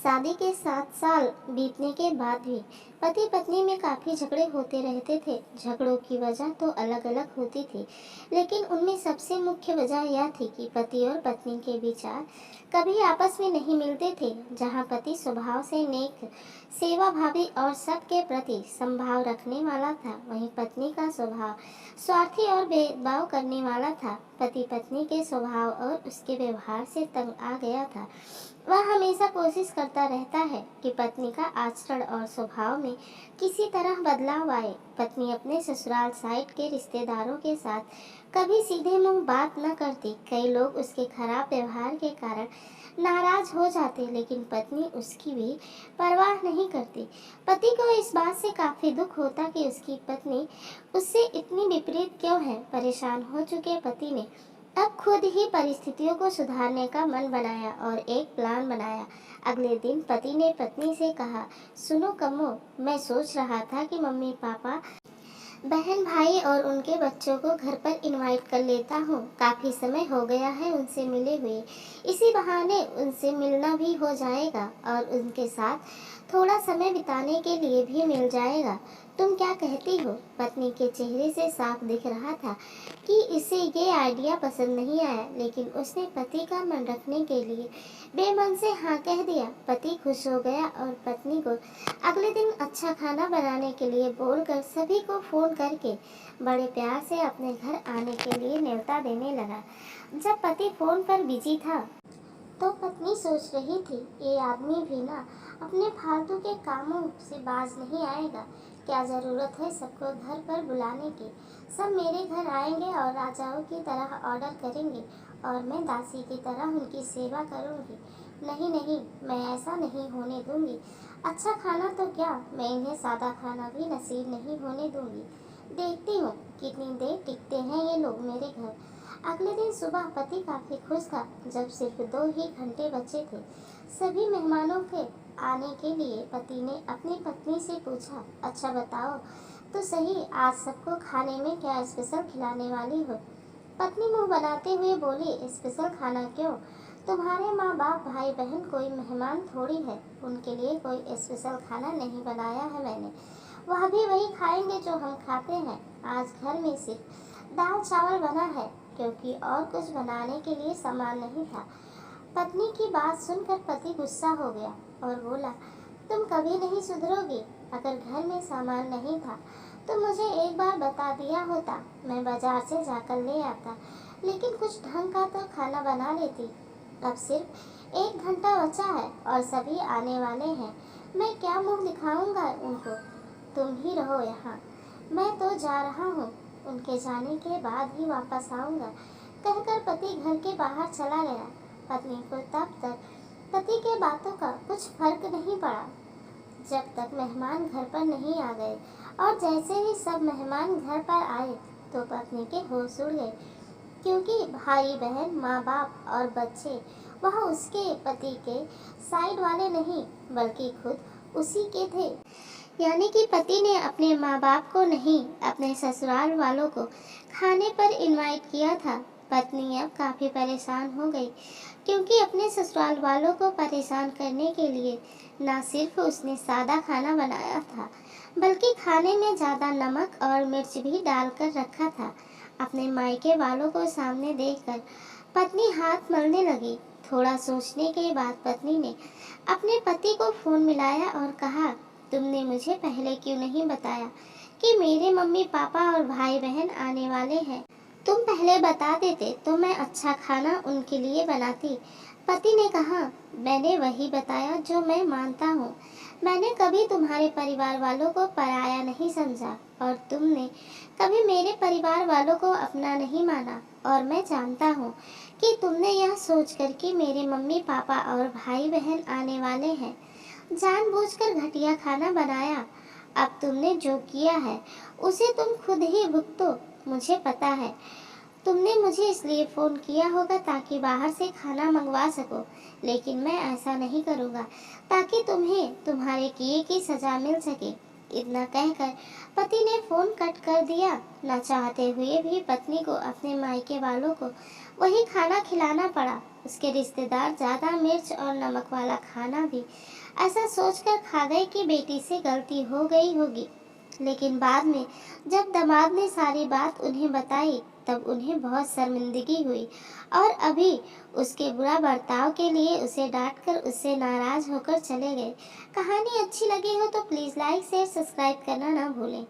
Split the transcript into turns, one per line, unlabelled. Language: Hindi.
शादी के 7 साल बीतने के बाद भी पति पत्नी में काफ़ी झगड़े होते रहते थे। झगड़ों की वजह तो अलग अलग होती थी, लेकिन उनमें सबसे मुख्य वजह यह थी कि पति और पत्नी के विचार कभी आपस में नहीं मिलते थे। जहाँ पति स्वभाव से नेक, सेवाभावी और सबके प्रति संभाव रखने वाला था, वहीं पत्नी का स्वभाव स्वार्थी और भेदभाव करने वाला था। पति पत्नी के स्वभाव और उसके व्यवहार से तंग आ गया था। वह हमेशा कोशिश करता रहता है कि पत्नी का आचरण और स्वभाव में किसी तरह बदलाव आए। पत्नी अपने ससुराल साइड के रिश्तेदारों के साथ कभी सीधे मुंह बात न करती। कई लोग उसके खराब व्यवहार के कारण नाराज हो जाते, लेकिन पत्नी उसकी भी परवाह नहीं करती। पति को इस बात से काफी दुख होता कि उसकी पत्नी उससे इतनी विपरीत क्यों है। परेशान हो चुके पति ने अब खुद ही परिस्थितियों को सुधारने का मन बनाया और एक प्लान बनाया। अगले दिन पति ने पत्नी से कहा, सुनो कम्मो, मैं सोच रहा था कि मम्मी पापा, बहन भाई और उनके बच्चों को घर पर इनवाइट कर लेता हूँ। काफी समय हो गया है उनसे मिले हुए। इसी बहाने उनसे मिलना भी हो जाएगा और उनके साथ थोड़ा समय बिताने के लिए भी मिल जाएगा। तुम क्या कहती हो? पत्नी के चेहरे से साफ दिख रहा था कि इसे ये आइडिया पसंद नहीं आया, लेकिन उसने पति का मन रखने के लिए बेमन से हाँ कह दिया। पति खुश हो गया और पत्नी को अगले दिन अच्छा खाना बनाने के लिए बोलकर सभी को फोन करके बड़े प्यार से अपने घर आने के लिए न्योता देने लगा। जब पति फोन पर बिजी था तो पत्नी सोच रही थी, ये आदमी भी ना अपने फालतू के कामों से बाज नहीं आएगा। क्या जरूरत है सबको घर पर बुलाने की? सब मेरे घर आएंगे और राजाओं की तरह ऑर्डर करेंगे और मैं दासी की तरह उनकी सेवा करूंगी। नहीं नहीं, मैं ऐसा नहीं होने दूंगी। अच्छा खाना तो क्या, मैं इन्हें सादा खाना भी नसीब नहीं होने दूंगी। देखती हूँ कितनी देर टिकते हैं ये लोग मेरे घर। अगले दिन सुबह पति काफी खुश था। जब सिर्फ 2 ही घंटे बचे थे सभी मेहमानों के आने के लिए, पति ने अपनी पत्नी से पूछा, अच्छा बताओ तो सही, आज सबको खाने में क्या स्पेशल खिलाने वाली हो? पत्नी मुंह बनाते हुए बोली, स्पेशल खाना क्यों? तुम्हारे माँ बाप भाई बहन कोई मेहमान थोड़ी है, उनके लिए कोई स्पेशल खाना नहीं बनाया है मैंने। वह भी वही खाएंगे जो हम खाते हैं। आज घर में सिर्फ दाल चावल बना है, क्योंकि और कुछ बनाने के लिए सामान नहीं था। पत्नी की बात सुनकर पति गुस्सा हो गया और बोला, तुम कभी नहीं सुधरोगी। अगर घर में सामान नहीं था तो मुझे एक बार बता दिया होता, मैं बाजार से जाकर ले आता, लेकिन कुछ ढंग का तो खाना बना लेती। अब सिर्फ 1 घंटा बचा है और सभी आने वाले हैं, मैं क्या मुंह दिखाऊंगा उनको? तुम ही रहो यहाँ, मैं तो जा रहा हूँ, उनके जाने के बाद ही वापस आऊँगा, कहकर पति घर के बाहर चला गया। पत्नी को तब तक पति के बातों का कुछ फर्क नहीं पड़ा जब तक मेहमान घर पर नहीं आ गए, और जैसे ही सब मेहमान घर पर आए तो पत्नी के होश उड़ गए, क्योंकि भाई बहन, माँ बाप और बच्चे वह उसके पति के साइड वाले नहीं बल्कि खुद उसी के थे। यानी कि पति ने अपने माँ बाप को नहीं, अपने ससुराल वालों को खाने पर इनवाइट किया था। पत्नी अब काफी परेशान हो गई, क्योंकि अपने ससुराल वालों को परेशान करने के लिए न सिर्फ उसने सादा खाना बनाया था, बल्कि खाने में ज्यादा नमक और मिर्च भी डालकर रखा था। अपने मायके वालों को सामने देखकर पत्नी हाथ मलने लगी। थोड़ा सोचने के बाद पत्नी ने अपने पति को फोन मिलाया और कहा, तुमने मुझे पहले क्यों नहीं बताया कि मेरे मम्मी पापा और भाई बहन आने वाले हैं? तुम पहले बता देते तो मैं अच्छा खाना उनके लिए बनाती। पति ने कहा, मैंने वही बताया जो मैं मानता हूँ। मैंने कभी तुम्हारे परिवार वालों को पराया नहीं समझा और तुमने कभी मेरे परिवार वालों को अपना नहीं माना। और मैं जानता हूँ कि तुमने यह सोचकर कि मेरे मम्मी पापा और भाई बहन आने वाले हैं, जानबूझकर घटिया खाना बनाया। अब तुमने जो किया है उसे तुम खुद ही भुगतो। मुझे पता है तुमने मुझे इसलिए फोन किया होगा ताकि बाहर से खाना मंगवा सको, लेकिन मैं ऐसा नहीं करूँगा, ताकि तुम्हें तुम्हारे किए की सजा मिल सके। इतना कहकर पति ने फोन कट कर दिया। न चाहते हुए भी पत्नी को अपने मायके वालों को वही खाना खिलाना पड़ा। उसके रिश्तेदार ज़्यादा मिर्च और नमक वाला खाना भी ऐसा सोचकर खा गए कि बेटी से गलती हो गई होगी। लेकिन बाद में जब दामाद ने सारी बात उन्हें बताई, तब उन्हें बहुत शर्मिंदगी हुई और अभी उसके बुरा बर्ताव के लिए उसे डांटकर उससे नाराज होकर चले गए। कहानी अच्छी लगी हो तो प्लीज़ लाइक शेयर सब्सक्राइब करना ना भूलें।